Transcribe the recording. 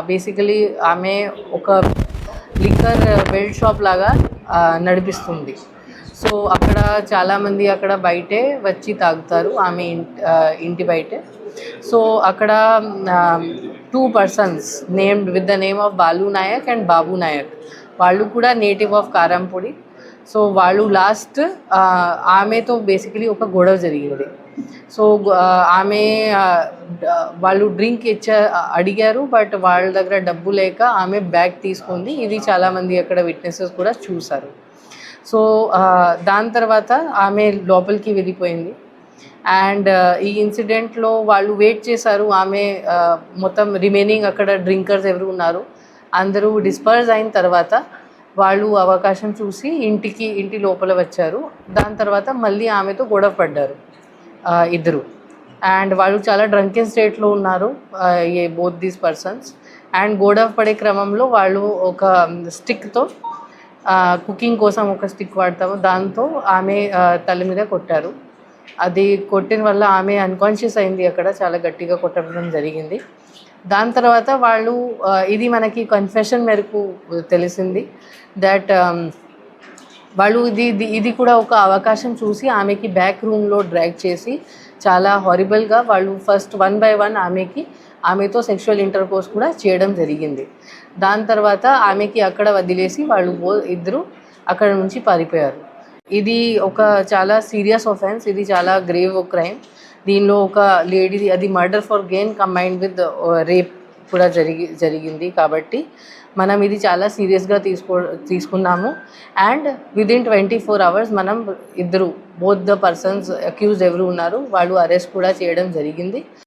Basically ఆమె ఒక liquor belt shop లాగా నడిపిస్తుంది. సో అక్కడ చాలామంది అక్కడ బయటే వచ్చి తాగుతారు ఆమె ఇంటి బయటే. సో అక్కడ 2 persons named with the name of Balu Nayak and Babu Nayak, వాళ్ళు కూడా నేటివ్ ఆఫ్ కారంపొడి. సో వాళ్ళు లాస్ట్ ఆమెతో బేసికలీ ఒక గొడవ జరిగింది. సో ఆమె వాళ్ళు డ్రింక్ అడిగారు, బట్ వాళ్ళ దగ్గర డబ్బు లేక ఆమె బ్యాగ్ తీసుకుంది. ఇది చాలామంది అక్కడ విట్నెసెస్ కూడా చూశారు. సో దాని తర్వాత ఆమె లోపలికి వెళ్ళిపోయింది. అండ్ ఈ ఇన్సిడెంట్లో వాళ్ళు వెయిట్ చేశారు. ఆమె మొత్తం రిమైనింగ్ అక్కడ డ్రింకర్స్ ఎవరు ఉన్నారు అందరూ డిస్పర్స్ అయిన తర్వాత వాళ్ళు అవకాశం చూసి ఇంటి లోపల వచ్చారు. దాని తర్వాత మళ్ళీ ఆమెతో గొడవ పడ్డారు ఇద్దరు. అండ్ వాళ్ళు చాలా డ్రంకెన్ స్టేట్లో ఉన్నారు బోత్ దీస్ పర్సన్స్. అండ్ గొడవ పడే క్రమంలో వాళ్ళు ఒక స్టిక్తో, కుకింగ్ కోసం ఒక స్టిక్ వాడతాము, దాంతో ఆమె తల మీద కొట్టారు. అది కొట్టిన వల్ల ఆమె అన్కాన్షియస్ అయింది. అక్కడ చాలా గట్టిగా కొట్టడం జరిగింది. దాని తర్వాత వాళ్ళు ఇది మనకి కన్ఫెషన్ మేరకు తెలిసింది దట్ వాళ్ళు ఇది కూడా ఒక అవకాశం చూసి ఆమెకి బ్యాక్ రూమ్లో డ్రాగ్ చేసి చాలా హారిబుల్గా వాళ్ళు ఫస్ట్ 1 by 1 ఆమెతో సెక్షువల్ ఇంటర్కోర్స్ కూడా చేయడం జరిగింది. దాని తర్వాత ఆమెకి అక్కడ వదిలేసి వాళ్ళు ఇద్దరు అక్కడ నుంచి పారిపోయారు. ఇది ఒక చాలా సీరియస్ ఆఫెన్స్, ఇది చాలా గ్రేవ్ క్రైమ్. దీనిలో ఒక లేడీ అది murder for gain combined with rape కూడా జరిగింది. కాబట్టి మనం ఇది చాలా సీరియస్గా తీసుకున్నాము. అండ్ విదిన్ 24 hours మనం బోత్ ద పర్సన్స్ అక్యూజ్డ్ ఎవరు ఉన్నారు వాళ్ళు అరెస్ట్ కూడా చేయడం జరిగింది.